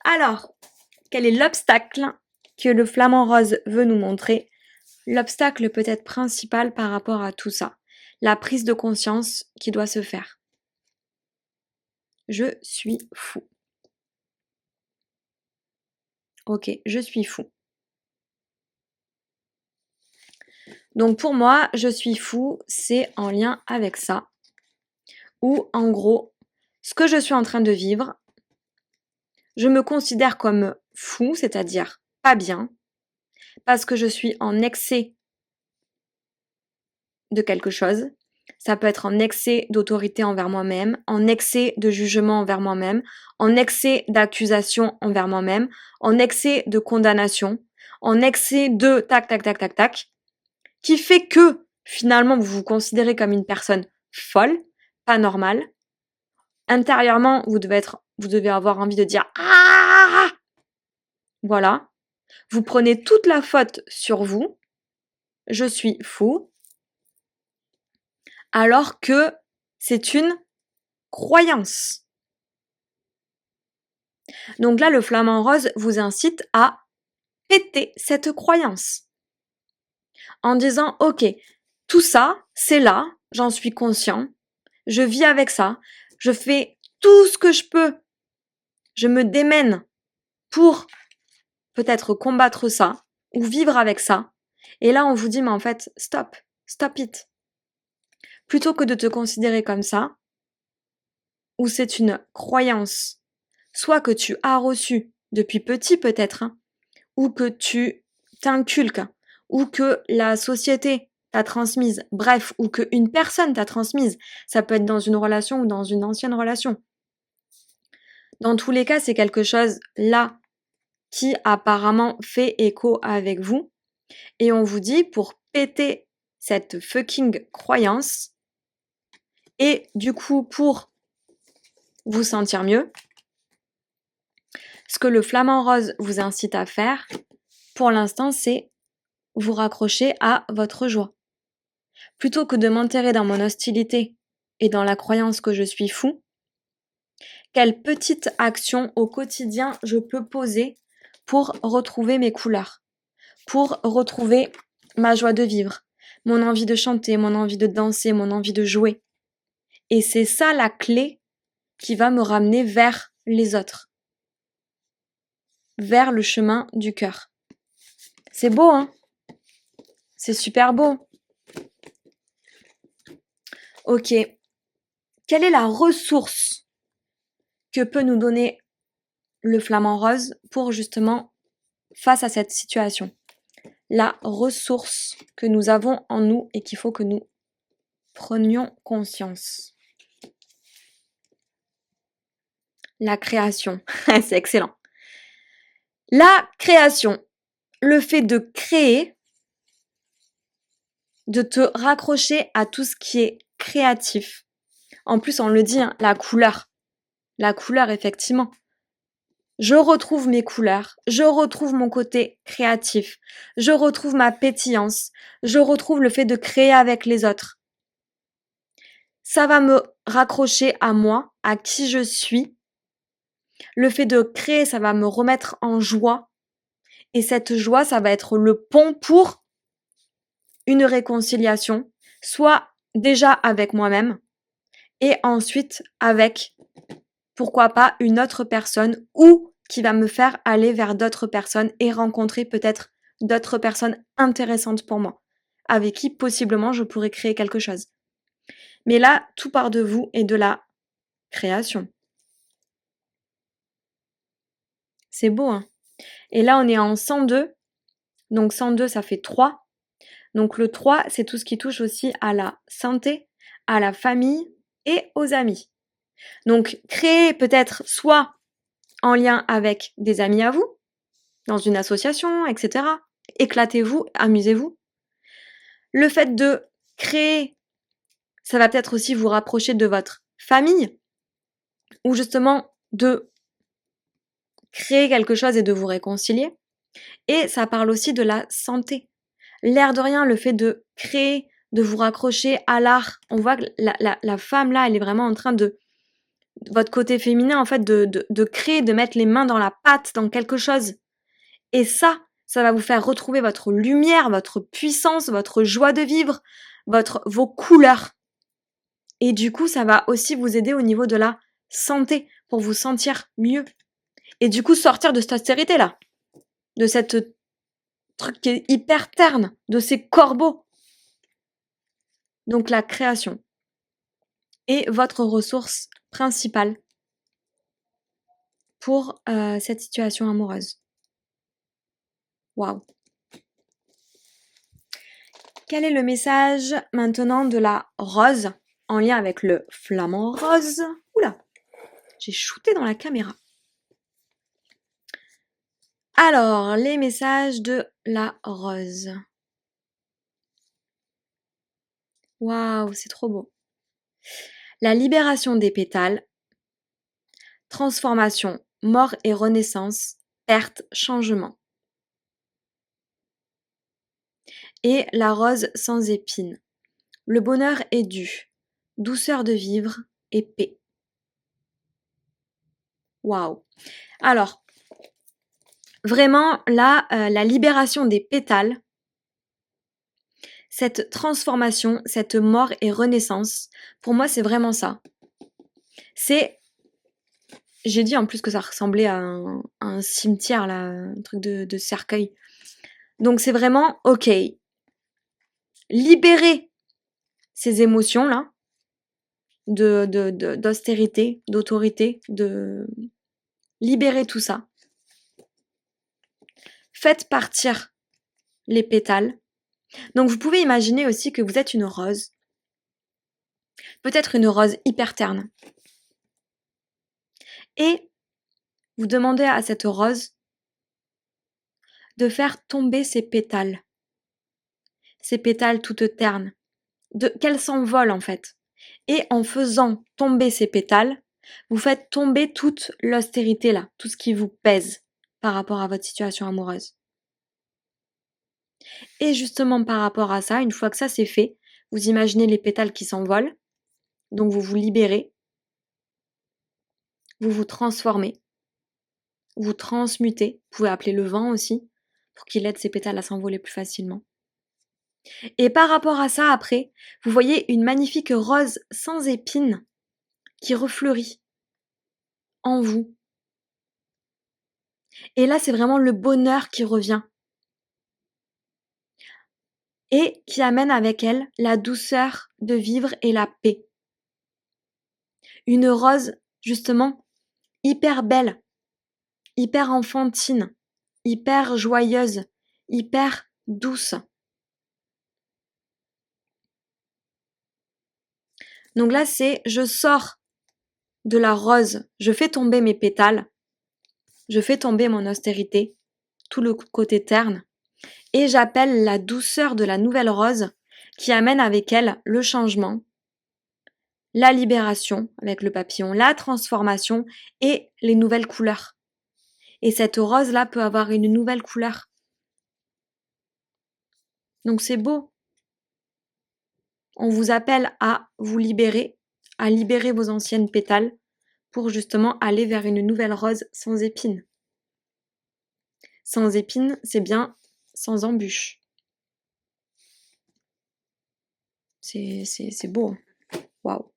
A: Alors, quel est l'obstacle que le flamant rose veut nous montrer? L'obstacle peut-être principal par rapport à tout ça. La prise de conscience qui doit se faire. Je suis fou. Ok, je suis fou. Donc pour moi, je suis fou, c'est en lien avec ça. Ou en gros, ce que je suis en train de vivre, je me considère comme fou, c'est-à-dire pas bien, parce que je suis en excès de quelque chose. Ça peut être en excès d'autorité envers moi-même, en excès de jugement envers moi-même, en excès d'accusation envers moi-même, en excès de condamnation, en excès de tac, tac, tac, tac, tac, qui fait que finalement vous vous considérez comme une personne folle, pas normale. Intérieurement, vous devez avoir envie de dire ah, voilà. Vous prenez toute la faute sur vous. Je suis fou. Alors que c'est une croyance. Donc là, le flamant rose vous incite à péter cette croyance. En disant, ok, tout ça, c'est là, j'en suis conscient, je vis avec ça, je fais tout ce que je peux, je me démène pour peut-être combattre ça ou vivre avec ça. Et là, on vous dit, mais en fait, stop it. Plutôt que de te considérer comme ça, où c'est une croyance, soit que tu as reçue depuis petit peut-être, hein, ou que tu t'inculques, ou que la société t'a transmise, bref, ou qu'une personne t'a transmise. Ça peut être dans une relation ou dans une ancienne relation. Dans tous les cas, c'est quelque chose là qui apparemment fait écho avec vous. Et on vous dit, pour péter cette fucking croyance, Et du coup, pour vous sentir mieux, ce que le flamant rose vous incite à faire, pour l'instant, c'est vous raccrocher à votre joie. Plutôt que de m'enterrer dans mon hostilité et dans la croyance que je suis fou, quelle petite action au quotidien je peux poser pour retrouver mes couleurs, pour retrouver ma joie de vivre, mon envie de chanter, mon envie de danser, mon envie de jouer. Et c'est ça la clé qui va me ramener vers les autres, vers le chemin du cœur. C'est beau, hein? C'est super beau. Ok. Quelle est la ressource que peut nous donner le flamant rose pour justement face à cette situation? La ressource que nous avons en nous et qu'il faut que nous prenions conscience. La création. C'est excellent. La création. Le fait de créer, de te raccrocher à tout ce qui est créatif. En plus, on le dit, hein, la couleur. La couleur, effectivement. Je retrouve mes couleurs, je retrouve mon côté créatif, je retrouve ma pétillance, je retrouve le fait de créer avec les autres. Ça va me raccrocher à moi, à qui je suis. Le fait de créer, ça va me remettre en joie. Et cette joie, ça va être le pont pour une réconciliation, soit déjà avec moi-même, et ensuite avec, pourquoi pas, une autre personne ou qui va me faire aller vers d'autres personnes et rencontrer peut-être d'autres personnes intéressantes pour moi, avec qui possiblement je pourrais créer quelque chose. Mais là, tout part de vous et de la création. C'est beau, hein? Et là, on est en 102. Donc 102, ça fait 3. Donc le 3, c'est tout ce qui touche aussi à la santé, à la famille et aux amis. Donc créer peut-être soit en lien avec des amis à vous, dans une association, etc. Éclatez-vous, amusez-vous. Le fait de créer, ça va peut-être aussi vous rapprocher de votre famille, ou justement de créer quelque chose et de vous réconcilier. Et ça parle aussi de la santé. L'air de rien, le fait de créer, de vous raccrocher à l'art. On voit que la femme là, elle est vraiment en train de, votre côté féminin en fait, de créer, de mettre les mains dans la pâte, dans quelque chose. Et ça va vous faire retrouver votre lumière, votre puissance, votre joie de vivre, vos couleurs. Et du coup, ça va aussi vous aider au niveau de la santé, pour vous sentir mieux. Et du coup, sortir de cette austérité-là, de cette truc qui est hyper terne, de ces corbeaux. Donc la création est votre ressource principale pour cette situation amoureuse. Waouh! Quel est le message maintenant de la rose en lien avec le flamant rose? Oula! J'ai shooté dans la caméra. Alors, les messages de la rose. Waouh, c'est trop beau. La libération des pétales, transformation, mort et renaissance, perte, changement. Et la rose sans épines. Le bonheur est dû, douceur de vivre et paix. Waouh. Alors, vraiment, là, la libération des pétales, cette transformation, cette mort et renaissance, pour moi, c'est vraiment ça. J'ai dit en plus que ça ressemblait à un cimetière, là, un truc de cercueil. Donc c'est vraiment, ok, libérer ces émotions-là, d'austérité, d'autorité, de libérer tout ça. Faites partir les pétales. Donc vous pouvez imaginer aussi que vous êtes une rose. Peut-être une rose hyper terne. Et vous demandez à cette rose de faire tomber ses pétales toutes ternes, qu'elle s'envole en fait, Et en faisant tomber ces pétales, vous faites tomber toute l'austérité là, tout ce qui vous pèse par rapport à votre situation amoureuse. Et justement par rapport à ça, une fois que ça c'est fait, vous imaginez les pétales qui s'envolent, donc vous vous libérez, vous vous transformez, vous transmutez, vous pouvez appeler le vent aussi, pour qu'il aide ces pétales à s'envoler plus facilement. Et par rapport à ça, après, vous voyez une magnifique rose sans épines qui refleurit en vous. Et là, c'est vraiment le bonheur qui revient. Et qui amène avec elle la douceur de vivre et la paix. Une rose, justement, hyper belle, hyper enfantine, hyper joyeuse, hyper douce. Donc là, c'est je sors de la rose, je fais tomber mes pétales, je fais tomber mon austérité, tout le côté terne, et j'appelle la douceur de la nouvelle rose qui amène avec elle le changement, la libération avec le papillon, la transformation et les nouvelles couleurs. Et cette rose-là peut avoir une nouvelle couleur. Donc c'est beau. On vous appelle à vous libérer, à libérer vos anciennes pétales pour justement aller vers une nouvelle rose sans épines. Sans épines, c'est bien sans embûches. C'est beau. Waouh.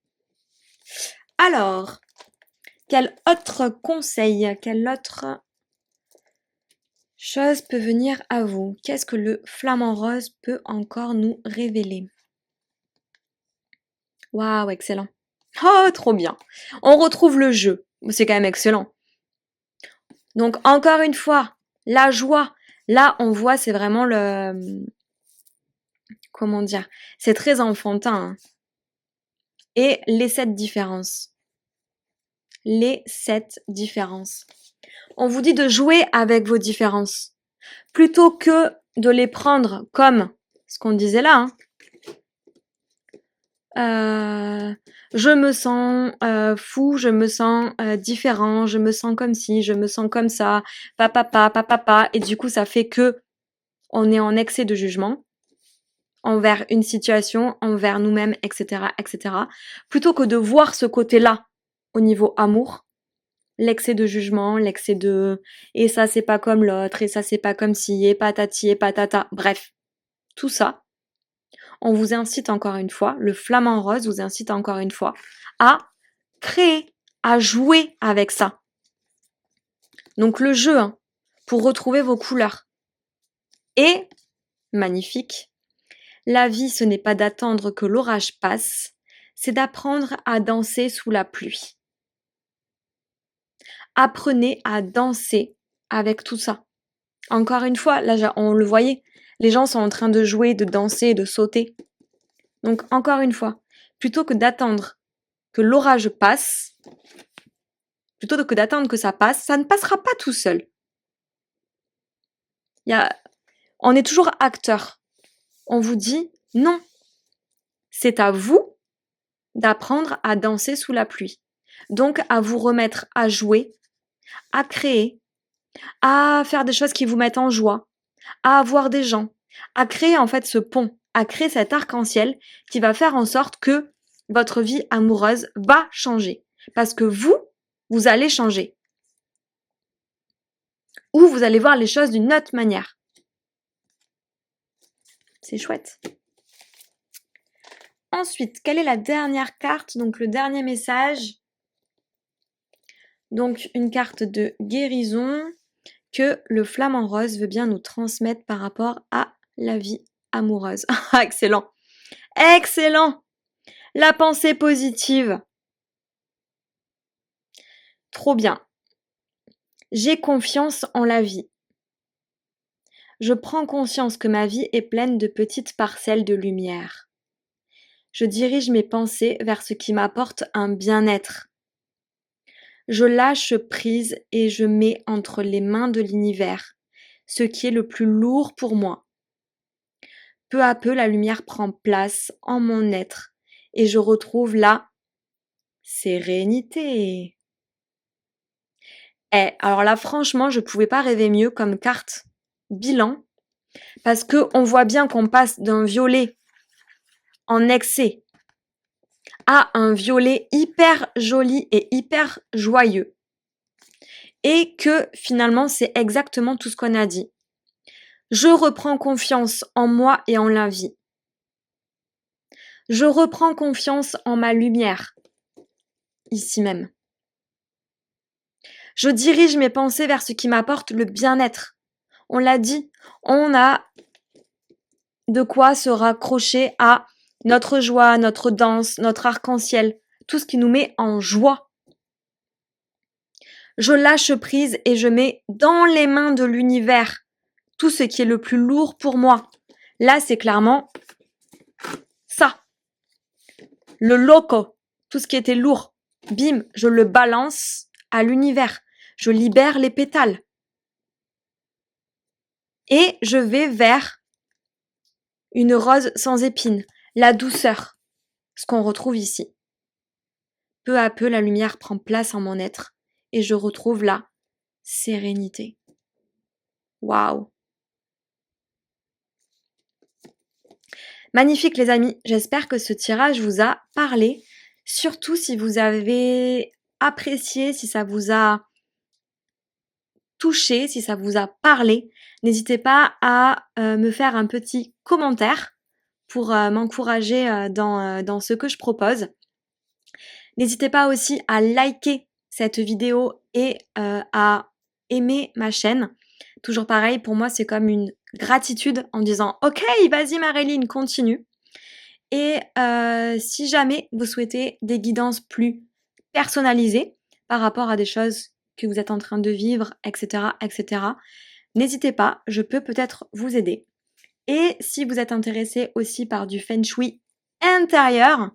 A: Alors, quel autre conseil, quelle autre chose peut venir à vous? Qu'est-ce que le flamant rose peut encore nous révéler? Waouh, excellent. Oh, trop bien. On retrouve le jeu. C'est quand même excellent. Donc, encore une fois, la joie. Là, on voit, c'est vraiment le... Comment dire? C'est très enfantin. Hein. Et les 7 différences. Les 7 différences. On vous dit de jouer avec vos différences. Plutôt que de les prendre comme ce qu'on disait là. Je me sens fou, je me sens différent, je me sens comme ci, je me sens comme ça, papa, et du coup ça fait que on est en excès de jugement envers une situation, envers nous-mêmes, etc., etc. Plutôt que de voir ce côté-là au niveau amour, l'excès de jugement, l'excès de et ça c'est pas comme l'autre, et ça c'est pas comme ci, et patati et patata, bref, tout ça. On vous incite encore une fois, le flamant rose vous incite encore une fois à créer, à jouer avec ça. Donc le jeu, hein, pour retrouver vos couleurs. Et, magnifique, la vie ce n'est pas d'attendre que l'orage passe, c'est d'apprendre à danser sous la pluie. Apprenez à danser avec tout ça. Encore une fois, là on le voyait, les gens sont en train de jouer, de danser, de sauter. Donc encore une fois, plutôt que d'attendre que l'orage passe, plutôt que d'attendre que ça passe, ça ne passera pas tout seul. On est toujours acteur. On vous dit non. C'est à vous d'apprendre à danser sous la pluie. Donc à vous remettre à jouer, à créer, à faire des choses qui vous mettent en joie, à avoir des gens, à créer en fait ce pont, à créer cet arc-en-ciel qui va faire en sorte que votre vie amoureuse va changer. Parce que vous allez changer. Ou vous allez voir les choses d'une autre manière. C'est chouette. Ensuite, quelle est la dernière carte? Donc le dernier message. Donc une carte de guérison que le flamant rose veut bien nous transmettre par rapport à la vie amoureuse. Excellent. Excellent. La pensée positive. Trop bien. J'ai confiance en la vie. Je prends conscience que ma vie est pleine de petites parcelles de lumière. Je dirige mes pensées vers ce qui m'apporte un bien-être. Je lâche prise et je mets entre les mains de l'univers ce qui est le plus lourd pour moi. Peu à peu, la lumière prend place en mon être et je retrouve la sérénité. Alors là, franchement, je pouvais pas rêver mieux comme carte bilan parce que on voit bien qu'on passe d'un violet en excès à un violet hyper joli et hyper joyeux. Et que finalement, c'est exactement tout ce qu'on a dit. Je reprends confiance en moi et en la vie. Je reprends confiance en ma lumière, ici même. Je dirige mes pensées vers ce qui m'apporte le bien-être. On l'a dit, on a de quoi se raccrocher à notre joie, notre danse, notre arc-en-ciel, tout ce qui nous met en joie. Je lâche prise et je mets dans les mains de l'univers tout ce qui est le plus lourd pour moi. Là, c'est clairement ça. Le loco, tout ce qui était lourd. Bim, je le balance à l'univers. Je libère les pétales. Et je vais vers une rose sans épines, la douceur, ce qu'on retrouve ici. Peu à peu, la lumière prend place en mon être et je retrouve la sérénité. Waouh! Magnifique les amis, j'espère que ce tirage vous a parlé, surtout si vous avez apprécié, si ça vous a touché, si ça vous a parlé. N'hésitez pas à me faire un petit commentaire pour m'encourager dans ce que je propose. N'hésitez pas aussi à liker cette vidéo et à aimer ma chaîne. Toujours pareil, pour moi, c'est comme une gratitude en disant « Ok, vas-y Marilyn, continue ». Et si jamais vous souhaitez des guidances plus personnalisées par rapport à des choses que vous êtes en train de vivre, etc., etc., n'hésitez pas, je peux peut-être vous aider. Et si vous êtes intéressé aussi par du Feng Shui intérieur,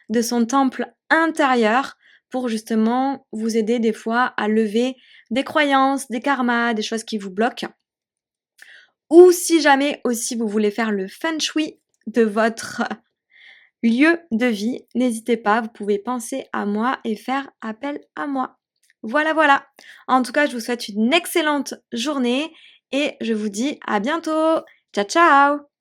A: de son temple intérieur, pour justement vous aider des fois à lever des croyances, des karmas, des choses qui vous bloquent. Ou si jamais aussi vous voulez faire le Feng Shui de votre lieu de vie, n'hésitez pas, vous pouvez penser à moi et faire appel à moi. Voilà. En tout cas, je vous souhaite une excellente journée et je vous dis à bientôt. Ciao, ciao!